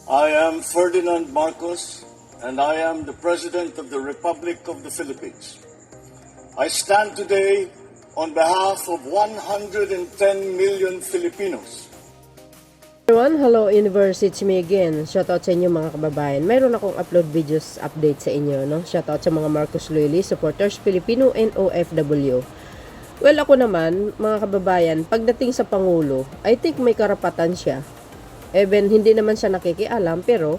I am Ferdinand Marcos, and I am the President of the Republic of the Philippines. I stand today on behalf of 110 million Filipinos. Everyone, hello Universe, it's me again. Shoutout sa inyo mga kababayan. Mayroon akong upload videos update sa inyo, no? Shoutout sa mga Marcos Loyalty supporters, Filipino and OFW. Well, ako naman, mga kababayan, pagdating sa Pangulo, I think may karapatan siya. Even hindi naman siya nakikialam, pero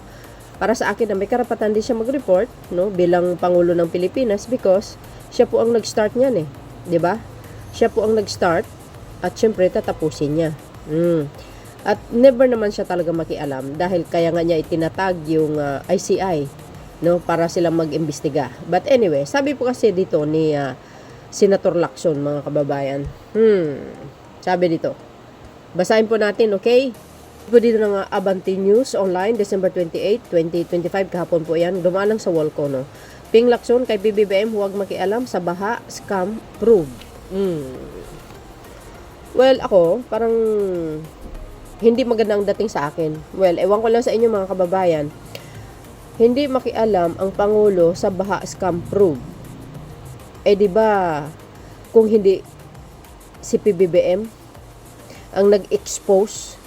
para sa akin na may karapatan din siya mag-report, no, bilang Pangulo ng Pilipinas, because siya po ang nag-start niyan eh, 'di ba? Siya po ang nag-start at syempre tatapusin niya. At never naman siya talaga makialam dahil kaya nga niya itinatag yung ICI, no, para sila mag-imbestiga. But anyway, sabi po kasi dito ni Senator Lacson, mga kababayan. Sabi dito. Basahin po natin, okay? Po dito ng Abante News Online, December 28, 2025, kahapon po yan. Dumaan lang sa wall ko, no? Ping Lacson kay PBBM, huwag makialam sa baha, scam, prove. Well, ako, parang hindi magandang dating sa akin. Well, ewan ko lang sa inyo mga kababayan, hindi makialam ang Pangulo sa baha, scam, prove. Eh, di ba, kung hindi si PBBM ang nag-expose,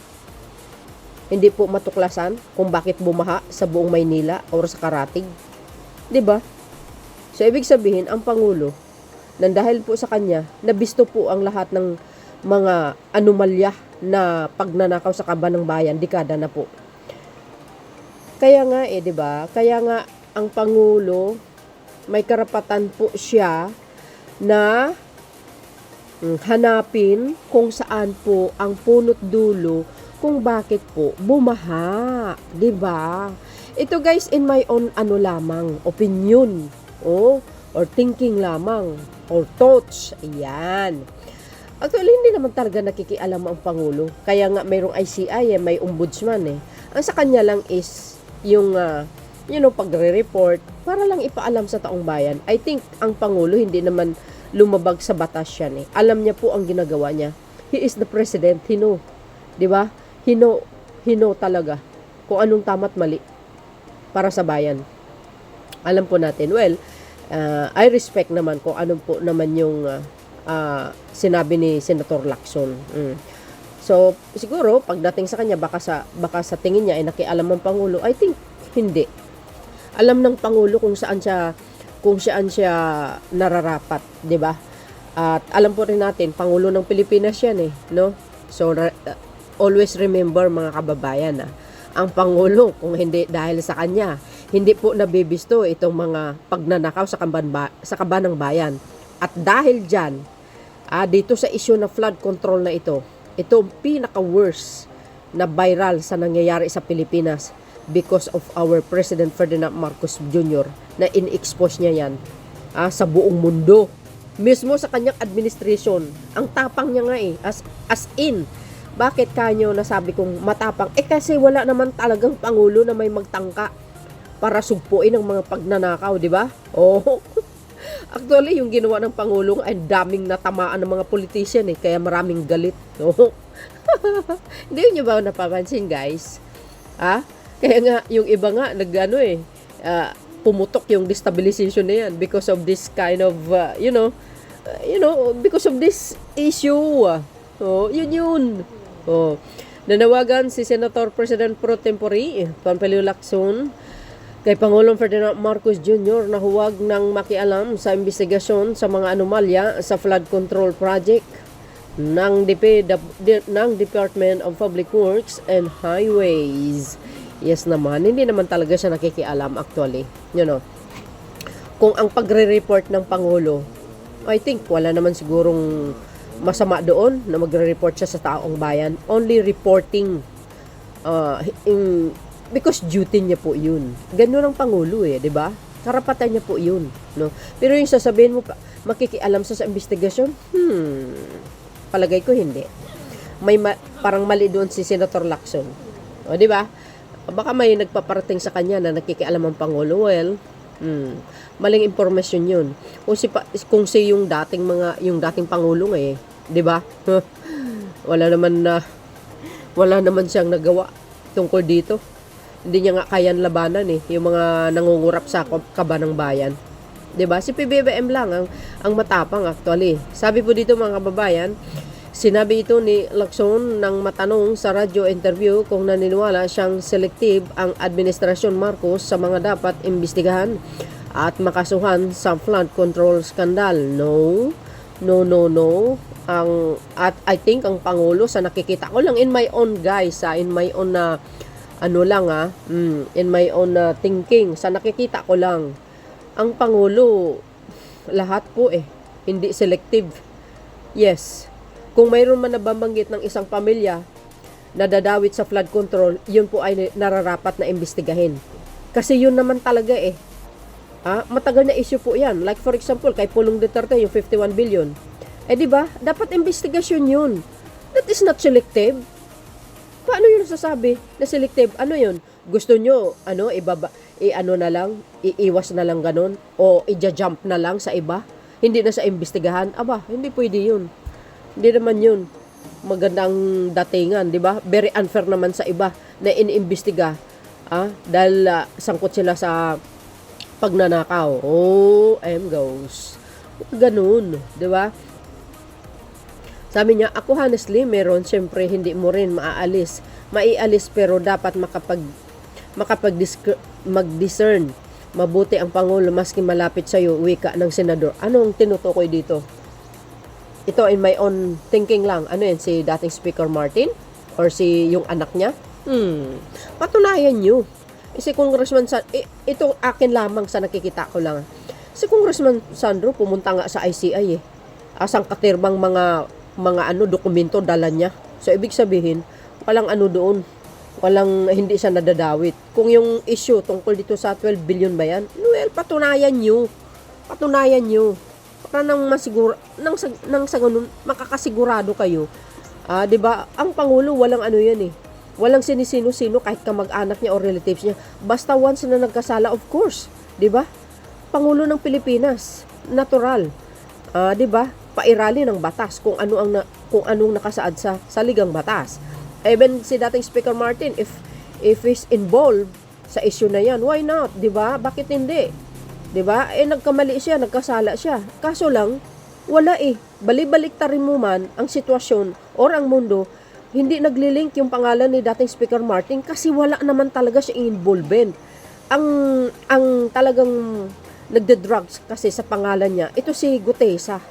hindi po matuklasan kung bakit bumaha sa buong Maynila o sa Karatig. 'Di ba? So ibig sabihin ang Pangulo nang dahil po sa kanya nabisto po ang lahat ng mga anomalya na pagnanakaw sa kaban ng bayan, dekada na po. Kaya nga 'di ba? Kaya nga ang Pangulo may karapatan po siya na hanapin kung saan po ang punot dulo kung bakit po bumaha, 'di ba? Ito guys, in my own lamang, opinion, or thinking lamang, or thoughts. Ayan. Actually, hindi naman talaga nakikialam ang Pangulo. Kaya nga mayroong ICI, may ombudsman eh. Ang sa kanya lang is yung pagre-report para lang ipaalam sa taong bayan. I think ang Pangulo hindi naman lumabag sa batas yan eh. Alam niya po ang ginagawa niya. He is the president, he know. 'Di ba? He know talaga kung anong tama't mali para sa bayan. Alam po natin. Well, I respect naman kung anong po naman yung sinabi ni Senator Lacson. So, siguro, pagdating sa kanya, baka sa tingin niya ay nakialam ang Pangulo. I think, hindi. Alam ng Pangulo kung saan siya nararapat, di ba? At alam po rin natin, Pangulo ng Pilipinas yan eh, no? So, always remember mga kababayan ang Pangulo, kung hindi dahil sa kanya, hindi po nabibisto itong mga pagnanakaw sa kaban ng bayan. At dahil dyan, dito sa issue na flood control na ito ang pinaka-worst na viral sa nangyayari sa Pilipinas because of our President Ferdinand Marcos Jr. na in-expose niya yan sa buong mundo. Mismo sa kanyang administration, ang tapang niya nga eh, as in, bakit kanyo nasabi kong matapang? Eh kasi wala naman talagang Pangulo na may magtangka para sugpuin ang mga pagnanakaw, di ba? Actually, yung ginawa ng Pangulo ay daming natamaan ng mga politician eh, kaya maraming galit. Hindi nyo ba napapansin, guys? Kaya nga, yung iba nga, pumutok yung destabilization na yan because of this kind of, because of this issue. Yun. Nanawagan si Senator President Pro Tempore, Panfilio Lacson, kay Pangulong Ferdinand Marcos Jr. na huwag nang makialam sa investigasyon sa mga anomalya sa flood control project ng Department of Public Works and Highways. Yes naman, hindi naman talaga siya nakikialam actually. Kung ang pagre-report ng Pangulo, I think wala naman sigurong masama doon na magre-report siya sa taong bayan. Only reporting because duty niya po yun. Ganun ang Pangulo eh, di ba? Karapatan niya po yun, no? Pero yung sasabihin mo, makikialam sa investigasyon, palagay ko hindi. Parang mali doon si Senator Lacson. Di ba? Baka may nagpaparating sa kanya na nakikialam ang Pangulo. Well, maling impormasyon yun. Kung si yung dating Pangulo eh, 'di ba? wala naman siyang nagawa tungkol dito. Hindi niya nga kayan labanan eh, yung mga nangungurap sa kaba ng bayan. 'Di ba? Si PBBM lang ang matapang actually. Sabi po dito mga kababayan, sinabi ito ni Lacson nang matanong sa radyo interview kung naniniwala siyang selective ang administrasyon Marcos sa mga dapat imbestigahan at makasuhan sa flood control scandal. No. At I think ang Pangulo sa nakikita ko lang in my own guys, in my own in my own thinking, sa nakikita ko lang, ang Pangulo lahat po hindi selective. Yes. Kung mayroon man nababanggit ng isang pamilya na dadawit sa flood control, yun po ay nararapat na imbestigahin. Kasi yun naman talaga matagal na issue po yan. Like for example, kay Pulong Duterte, yung 51 billion. Di ba? Dapat investigasyon yun. That is not selective. Paano yun sasabi na selective? Ano yun? Gusto nyo, na lang, iiwas na lang ganun, o i-jump na lang sa iba? Hindi na sa imbestigahan? Hindi pwede yun. Hindi naman yun magandang datingan, di ba? Very unfair naman sa iba na iniimbestiga. Dahil sangkot sila sa pagnanakaw. Goes. Ganun, di ba? Sabi niya, ako honestly, meron, syempre, hindi mo rin maialis, pero dapat mag-discern. Mabuti ang Pangulo, maski malapit sa'yo, wika ng senador. Anong tinutukoy dito? Ito in my own thinking lang. Ano yan, si dating Speaker Martin? Or si yung anak niya? Patunayan nyo. Si Congressman ito akin lamang sa nakikita ko lang. Si Congressman Sandro pumunta nga sa ICI Asang katirbang mga dokumento dala niya. So ibig sabihin, walang doon. Hindi siya nadadawit. Kung yung issue tungkol dito sa 12 billion ba yan? Well, patunayan nyo. Para nang sa ganun, makakasigurado kayo. 'Di ba? Ang Pangulo walang yan Walang sinisino-sino kahit kamag-anak niya o relatives niya. Basta once na nagkasala, of course, 'di ba? Pangulo ng Pilipinas, natural. 'Di ba? Pairali ng batas kung anong nakasaad sa ligang batas. Even si dating Speaker Martin, if he's involved sa issue na 'yan, why not, 'di ba? Bakit hindi? 'Di ba? Nagkamali siya, nagkasala siya. Kaso lang wala Bali-balik ta rin mo man ang sitwasyon or ang mundo, hindi naglilink yung pangalan ni dating Speaker Martin kasi wala naman talaga siya involvement. Ang talagang nagde-drugs kasi sa pangalan niya, ito si Gutesa.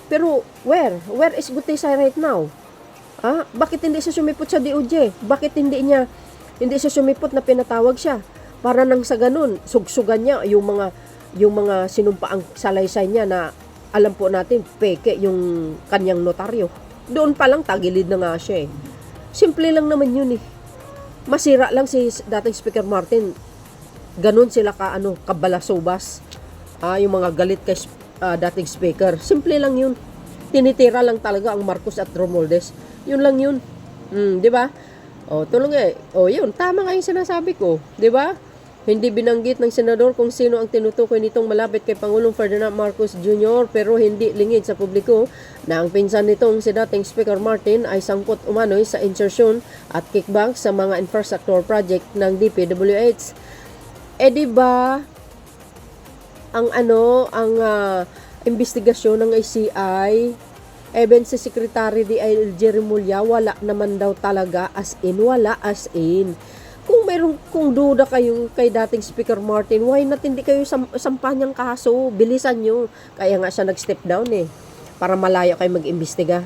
Pero where is Gutesa right now? Bakit hindi siya sumipot sa DOJ? Bakit hindi siya sumipot na pinatawag siya? Para nang sa ganun, sugsugan niya yung mga sinumpaang salaysay niya na alam po natin, peke yung kanyang notaryo. Doon pa lang, tagilid na nga siya Simple lang naman yun Masira lang si dating Speaker Martin. Ganun sila kabalasubas. Yung mga galit kay dating Speaker. Simple lang yun. Tinitira lang talaga ang Marcos at Romualdez. Yun lang yun. Di ba? Tulong yun. Tama nga yung sinasabi ko. Di ba? Hindi binanggit ng senador kung sino ang tinutukoy nitong malapit kay Pangulong Ferdinand Marcos Jr. pero hindi lingid sa publiko na ang pinsan nitong si dating Speaker Martin ay sangkot umano'y sa insertion at kickback sa mga infrastructure project ng DPWH. Di ba ang investigasyon ng ICI, even si Secretary D.I.L.J. Remulla, wala naman daw talaga as in. Kung duda kayo kay dating Speaker Martin, why not hindi kayo sampahan niyang kaso? Bilisan nyo. Kaya nga siya nag-step down para malayo kayo mag-imbestiga.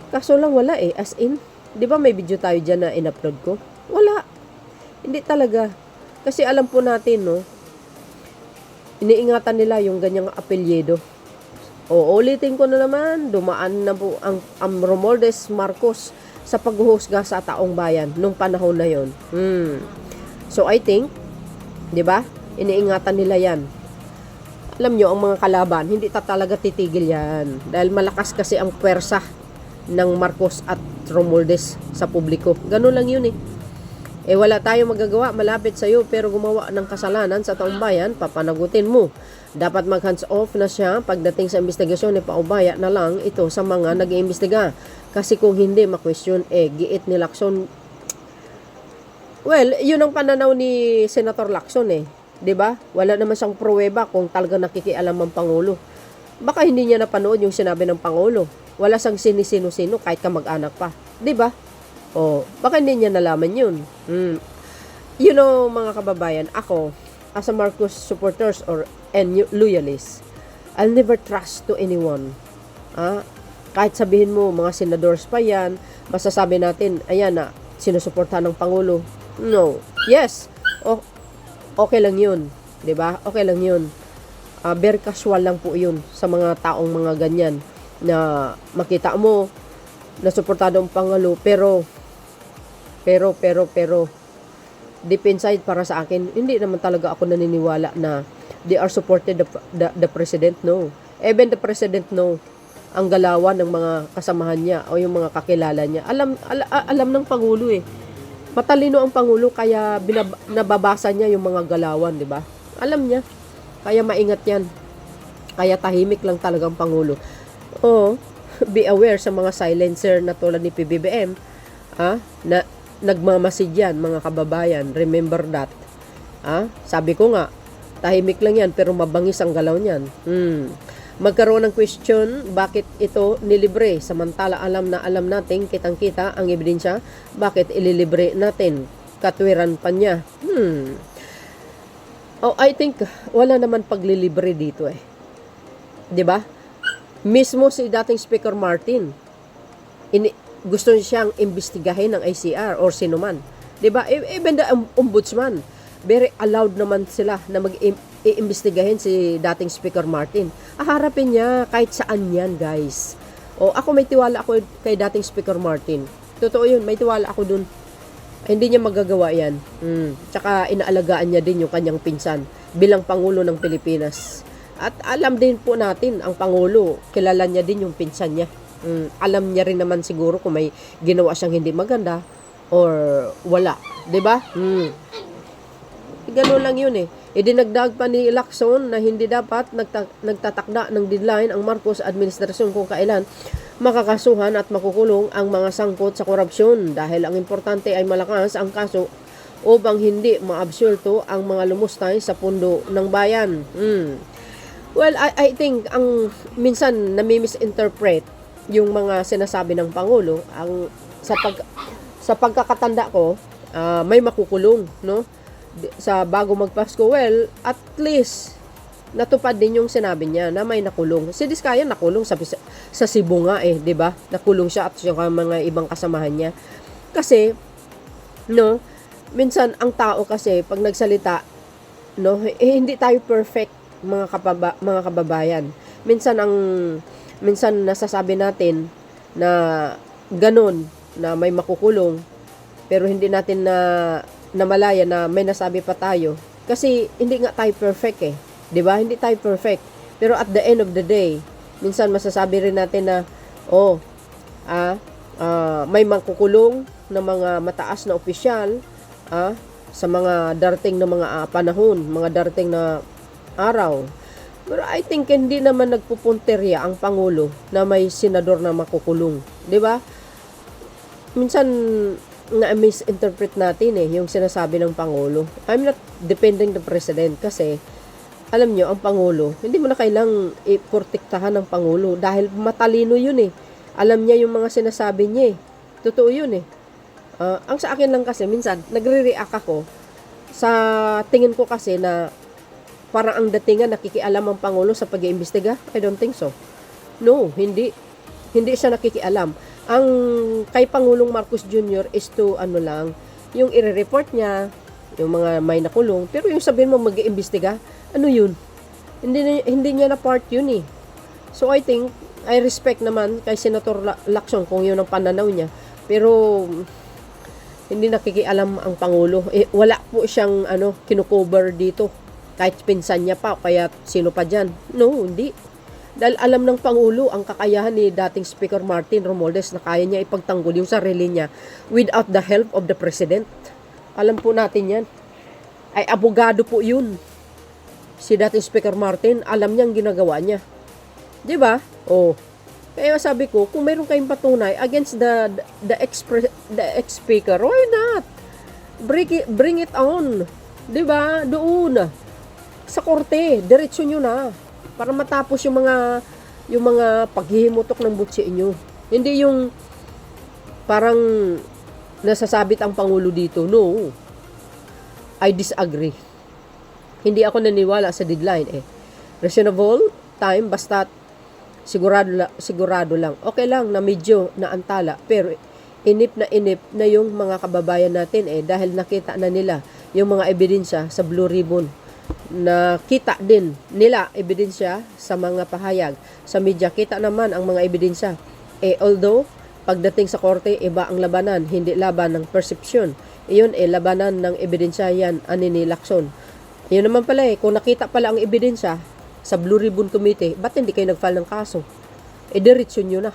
Kaso lang wala as in. Di ba may video tayo dyan na in-upload ko? Wala. Hindi talaga. Kasi alam po natin, iniingatan nila yung ganyang apelyido. Ulitin ko na naman, dumaan na po ang Romualdez Marcos sa paghuhusga sa taong bayan nung panahon na yon. So I think, 'di ba? Iniingatan nila 'yan. Alam nyo, ang mga kalaban, hindi talaga titigil 'yan dahil malakas kasi ang pwersa ng Marcos at Romualdez sa publiko. Ganun lang 'yun wala tayong magagawa, malapit sa iyo pero gumawa ng kasalanan sa taong bayan, papanagutin mo. Dapat mag-hands off na siya pagdating sa investigasyon ni paubaya na lang ito sa mga nag-iimbestiga. Kasi kung hindi ma-question, giit ni Lacson, Well, yun ang pananaw ni Senator Lacson eh. 'Di ba? Wala naman siyang pruweba kung talaga nakikialam ang Pangulo. Baka hindi niya napanood yung sinabi ng Pangulo. Wala siyang sinisino-sino kahit kamag-anak pa. 'Di ba? Oh, baka hindi niya nalaman yun. You know, mga kababayan, ako, as a Marcos supporters and loyalists, I'll never trust to anyone. Kahit sabihin mo, mga senadors pa yan, masasabi natin, ayan na, sinusuportahan ng Pangulo. No. Yes. Okay lang yun. 'Di ba? Okay lang yun. Very casual lang po yun sa mga taong mga ganyan na makita mo na suportado ang Pangulo pero deep inside para sa akin, hindi naman talaga ako naniniwala na they are supported the president. No. Even the president no ang galawan ng mga kasamahan niya o yung mga kakilala niya. Alam ng Pangulo eh. Matalino ang Pangulo kaya nababasa niya yung mga galawan, di ba? Alam niya. Kaya maingat yan. Kaya tahimik lang talagang Pangulo. Be aware sa mga silencer na tulad ni PBBM, na nagmamasid yan, mga kababayan. Remember that. Sabi ko nga, tahimik lang yan, pero mabangis ang galaw niyan. Magkaroon ng question, bakit ito nilibre? Samantala alam natin, kitang-kita ang ebidensya, bakit ililibre natin? Katwiran pa niya. I think wala naman paglilibre dito eh. 'Di ba? Mismo si dating Speaker Martin, gusto siyang imbestigahin ng ICR or sino man. 'Di ba? Even the ombudsman, very allowed naman sila na mag-iimbestigahin si dating Speaker Martin. Harapin niya kahit saan yan, guys. Ako may tiwala ako kay dating Speaker Martin. Totoo yun, may tiwala ako dun. Hindi niya magagawa yan. Tsaka inaalagaan niya din yung kanyang pinsan bilang Pangulo ng Pilipinas. At alam din po natin, ang Pangulo, kilala niya din yung pinsan niya. Alam niya rin naman siguro kung may ginawa siyang hindi maganda or wala. 'Di ba? Ganun lang yun eh. Idinagdag pa ni Lacson na hindi dapat nagtatakda ng deadline ang Marcos administrasyon kung kailan makakasuhan at makukulong ang mga sangkot sa korupsyon dahil ang importante ay malakas ang kaso o bang hindi maabsulto ang mga lumustay sa pundo ng bayan. Well, I think ang minsan nami-misinterpret yung mga sinasabi ng Pangulo sa pagkakatanda ko, may makukulong, no? Sa bago magpasko, well, at least natupad din yung sinabi niya na may nakulong. Si Diskaya nakulong sa Cebu nga eh, 'di ba? Nakulong siya at yung mga ibang kasamahan niya. Kasi no, minsan ang tao kasi pag nagsalita, no, hindi tayo perfect, mga kababayan. Minsan nasasabi natin na ganun na may makukulong pero hindi natin na malaya na may nasabi pa tayo kasi hindi nga tayo perfect eh, 'di ba? Hindi tayo perfect, pero at the end of the day minsan masasabi rin natin na may makukulong na mga mataas na opisyal sa mga darating na mga panahon, mga darating na araw. Pero I think hindi naman nagpupunterya ang Pangulo na may senador na makukulong, 'di ba? Minsan na-misinterpret natin yung sinasabi ng Pangulo. I'm not defending the President kasi alam nyo, ang Pangulo, hindi mo na kailang iportiktahan ng Pangulo dahil matalino yun eh. Alam niya yung mga sinasabi niya eh. Totoo yun eh. Ang sa akin lang kasi, minsan, nagre-react ako sa tingin ko kasi na parang ang datingan nakikialam ang Pangulo sa pag-iimbestiga. I don't think so. No, hindi. Hindi siya nakikialam. Ang kay Pangulong Marcos Jr. is to yung i-report niya, yung mga may nakulong, pero yung sabihin mo mag-iimbestiga, yun? Hindi niya na part yun eh. So I think, I respect naman kay Senator Lacson kung yun ang pananaw niya, pero hindi nakikialam ang Pangulo. Wala po siyang kinukover dito. Kahit pinsan niya pa, kaya sino pa dyan. No, hindi. Dahil alam ng Pangulo ang kakayahan ni dating Speaker Martin Romualdez na kaya niya ipagtanggol yung sarili niya without the help of the President. Alam po natin yan. Ay abogado po yun. Si dating Speaker Martin, alam niya ang ginagawa niya. 'Di ba? Kaya sabi ko, kung mayroon kayong patunay against the ex-speaker, why not? bring it on. 'Di ba? Doon sa korte, diretso nyo na para matapos yung mga paghihimutok ng butsi inyo. Hindi yung parang nasasabit ang Pangulo dito. No. I disagree. Hindi ako naniwala sa deadline eh. Reasonable time basta sigurado lang. Okay lang na medyo naantala pero inip na yung mga kababayan natin eh dahil nakita na nila yung mga ebidensya sa Blue Ribbon. Nakita din nila ebidensya sa mga pahayag. Sa media kita naman ang mga ebidensya. Although pagdating sa korte iba ang labanan, hindi laban ng perception. Iyon labanan ng ebidensya yan ani ni Lacson. Yun naman pala kung nakita pala ang ebidensya sa Blue Ribbon Committee, ba't hindi kayo nag-file ng kaso? Diretso nyo na.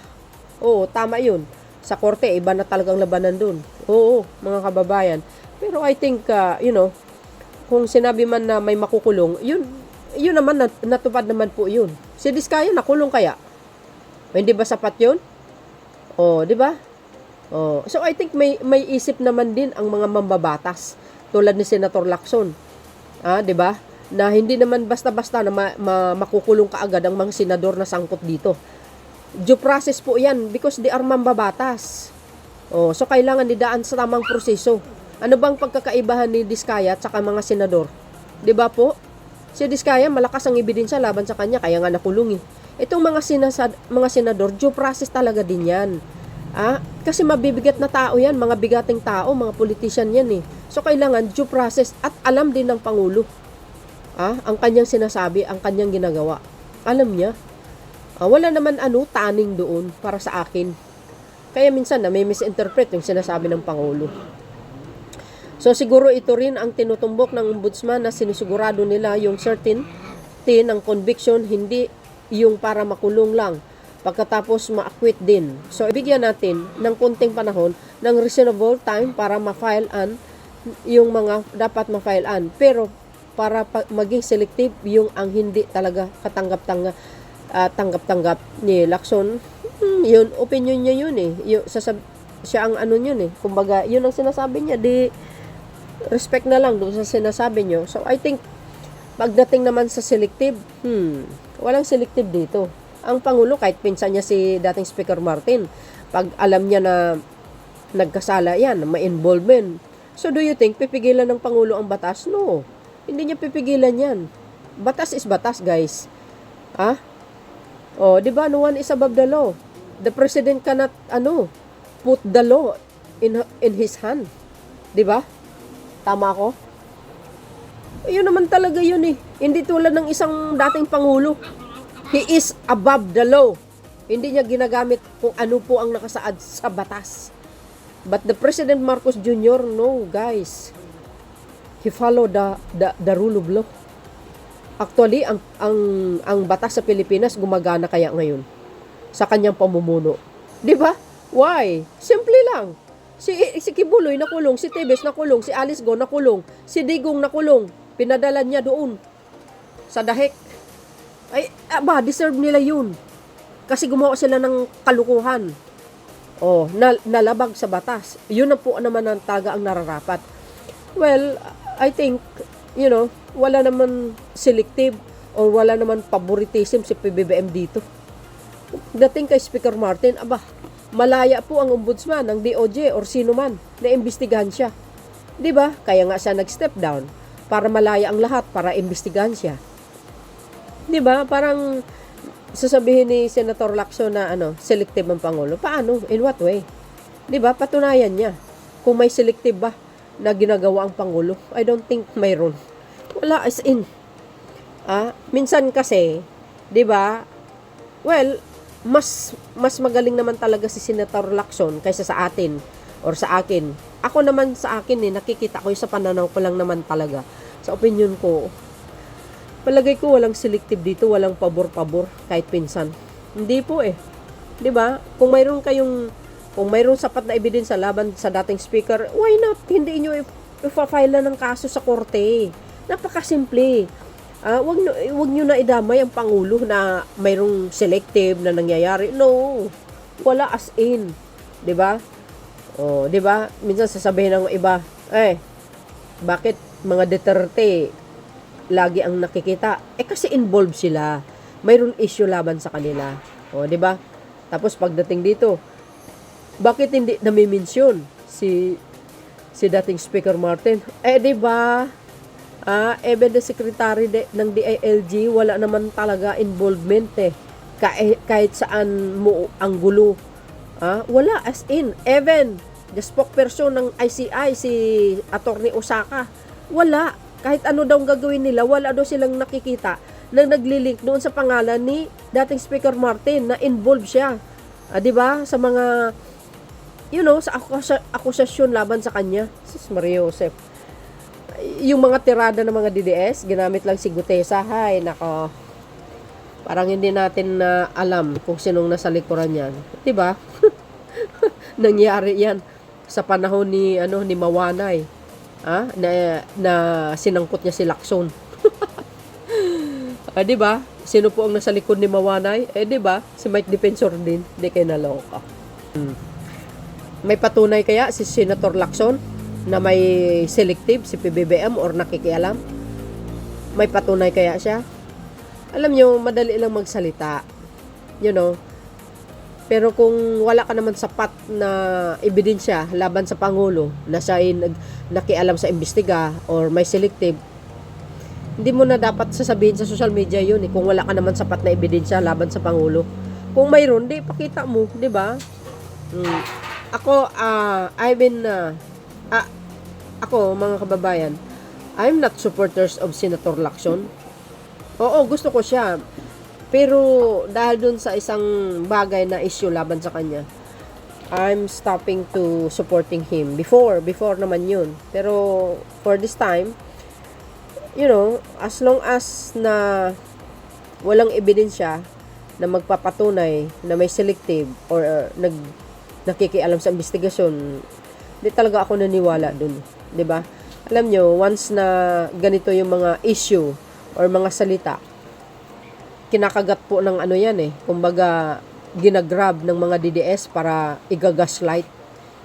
Oo, tama yun. Sa korte, iba na talagang labanan dun. Oo, mga kababayan. Pero I think, kung sinabi man na may makukulong, yun naman, natupad naman po yun. Si Diskaya, nakulong kaya? Hindi ba sapat yun? Di ba? So I think may isip naman din ang mga mambabatas tulad ni Senator Lacson. Di ba? Na hindi naman basta-basta na makukulong kaagad ang mga senador na sangkot dito. Due process po 'yan because they are mambabatas. So kailangan didaan sa tamang proseso. Ano bang pagkakaibahan ni Diskaya at saka mga senador? 'Di ba po? Si Diskaya malakas ang ebidensya laban sa kanya kaya nga nakulong eh. Itong mga senador, due process talaga din 'yan. Kasi mabibigat na tao 'yan, mga bigating tao, mga politician 'yan eh. So kailangan due process at alam din ng Pangulo. Ang kanyang sinasabi, ang kanyang ginagawa. Alam niya. Wala naman taning doon para sa akin. Kaya minsan na may misinterpret yung sinasabi ng Pangulo. So siguro ito rin ang tinutumbok ng ombudsman na sinisigurado nila yung certainty ng conviction, hindi yung para makulong lang pagkatapos ma-acquit din. So ibigyan natin ng konting panahon ng reasonable time para ma-filean yung mga dapat ma-filean. Pero para maging selective yung ang hindi talaga tanggap-tanggap ni Lacson. Yun, opinion niya yun eh. Siya ang yun eh. Kumbaga, yun ang sinasabi niya. Di, respect na lang doon sa sinasabi niyo. So, I think, pagdating naman sa selective, walang selective dito. Ang Pangulo, kahit pinsan niya si dating Speaker Martin, pag alam niya na nagkasala yan, may involvement. So, do you think, pipigilan ng Pangulo ang batas? No. Hindi niya pipigilan yan. Batas is batas, guys. Di ba? No one is above the law. The president cannot, put the law in his hand. Di ba? Tama ako? Yun naman talaga yun eh. Hindi tulad ng isang dating Pangulo. He is above the law. Hindi niya ginagamit kung ano po ang nakasaad sa batas. But the President Marcos Jr., no, guys. He follow the rule of law. Actually, ang batas sa Pilipinas gumagana kaya ngayon sa kanyang pamumuno. 'Di ba? Why? Simple lang. Si Kibuloy nakulong, si Tebes nakulong, si Alice Go nakulong, si Digong nakulong. Pinadala niya doon sa dahek. Ay, deserve nila 'yun. Kasi gumawa sila ng kalukuhan. Nalabag sa batas. 'Yun na po naman ang taga ang nararapat. Well, I think, wala naman selective o wala naman favoritism si PBBM dito. Dating kay Speaker Martin, malaya po ang ombudsman ng DOJ or sino man na imbestigahan siya. 'Di ba? Kaya nga siya nag-step down para malaya ang lahat para imbestigahan siya. 'Di ba? Parang sasabihin ni Senator Lacson na selective ang Pangulo. Paano? In what way? 'Di ba? Patunayan niya kung may selective ba na ginagawa ang Pangulo. I don't think mayroon. Wala as in. Minsan kasi, 'di ba? Well, mas magaling naman talaga si Senator Lacson kaysa sa atin or sa akin. Ako naman sa akin nakikita ko sa pananaw ko lang naman talaga. Sa opinion ko, palagay ko walang selective dito, walang pabor-pabor kahit pinsan. Hindi po eh. 'Di ba? Kung mayroong sapat na ebidensya laban sa dating speaker, why not? Hindi nyo ipa-file ng kaso sa korte. Napakasimple. Wag nyo na idamay ang Pangulo na mayroong selective na nangyayari. No. Wala as in. 'Di ba? 'Di ba? Minsan sasabihin ng iba, Bakit mga Duterte lagi ang nakikita? Kasi involved sila. Mayroon issue laban sa kanila. O, di ba? Tapos pagdating dito, bakit hindi nami-mention si dating Speaker Martin? Di ba? Even the secretary ng DILG, wala naman talaga involvement kahit saan mo ang gulo. Wala, as in, even the spokesperson ng ICI, si Attorney Osaka, wala. Kahit ano daw gagawin nila, wala daw silang nakikita na naglilink doon sa pangalan ni dating Speaker Martin na involved siya. Di ba? Sa mga, sa akusasyon laban sa kanya. Sis Maria Joseph. Yung mga tirada ng mga DDS, ginamit lang si Gutesa. Hay, nako. Parang hindi natin na alam kung sinong nasa likuran yan. 'Di ba? Nangyari 'yan sa panahon ni Mawanay. Na sinangkot niya si Lacson. 'Di ba? Sino po ang nasa likod ni Mawanay? 'Di ba? Si Mike Defensor din. Hindi kayo naloka. May patunay kaya si Senator Lacson na may selective si PBBM or nakikialam? May patunay kaya siya? Alam nyo, madali lang magsalita. Pero kung wala ka naman sapat na ebidensya laban sa Pangulo na siya ay nakialam sa imbestiga or may selective, hindi mo na dapat sasabihin sa social media yun kung wala ka naman sapat na ebidensya laban sa Pangulo. Kung mayroon, di pakita mo, di ba? Ako, ako, mga kababayan, I'm not supporters of Senator Lacson. Oo, gusto ko siya. Pero dahil dun sa isang bagay na issue laban sa kanya, I'm stopping to supporting him. Before naman yun. Pero for this time, as long as na walang ebidensya na magpapatunay na may selective or nakikialam sa investigasyon, di talaga ako naniwala dun. 'Di ba? Alam nyo, once na ganito yung mga issue or mga salita, kinakagat po ng kumbaga ginagrab ng mga DDS para igagaslight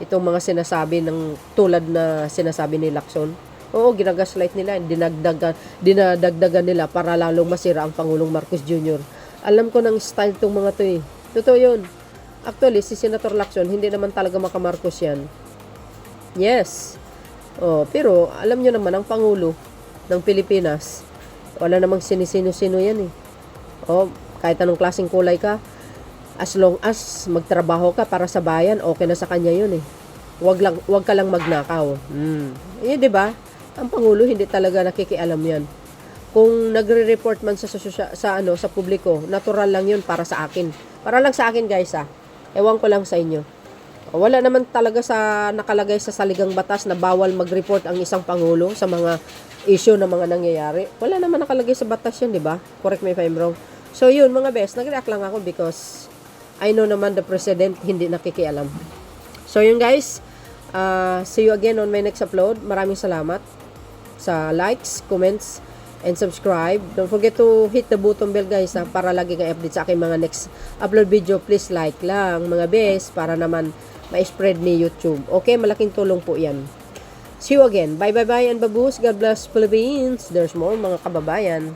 itong mga sinasabi ng tulad na sinasabi ni Lacson. Oo, ginagaslight nila, dinadagdagan nila para lalong masira ang Pangulong Marcos Jr. Alam ko ng style tong mga to Totoo yun. Actually, si Senator Lacson, hindi naman talaga makamarcos yan. Yes. Pero alam nyo naman, ang Pangulo ng Pilipinas, wala namang sinisino-sino yan kahit anong klaseng kulay ka, as long as magtrabaho ka para sa bayan, okay na sa kanya yun Wag ka lang magnakaw. Di ba? Ang Pangulo hindi talaga nakikialam yan. Kung nagre-report man sa publiko, natural lang yun para sa akin. Para lang sa akin, guys, Ewan ko lang sa inyo. Wala naman talaga sa nakalagay sa saligang batas na bawal mag-report ang isang Pangulo sa mga issue na mga nangyayari. Wala naman nakalagay sa batas yan, di ba? Correct me if I'm wrong. So yun, mga best, nag-react lang ako because I know naman the President hindi nakikialam. So yun, guys, see you again on my next upload. Maraming salamat sa likes, comments, and subscribe. Don't forget to hit the button bell, guys, para lagi kang update sa aking mga next upload video. Please like lang, mga best, para naman ma-spread ni YouTube. Okay, malaking tulong po yan. See you again. Bye, and babush. God bless Philippines. There's more, mga kababayan.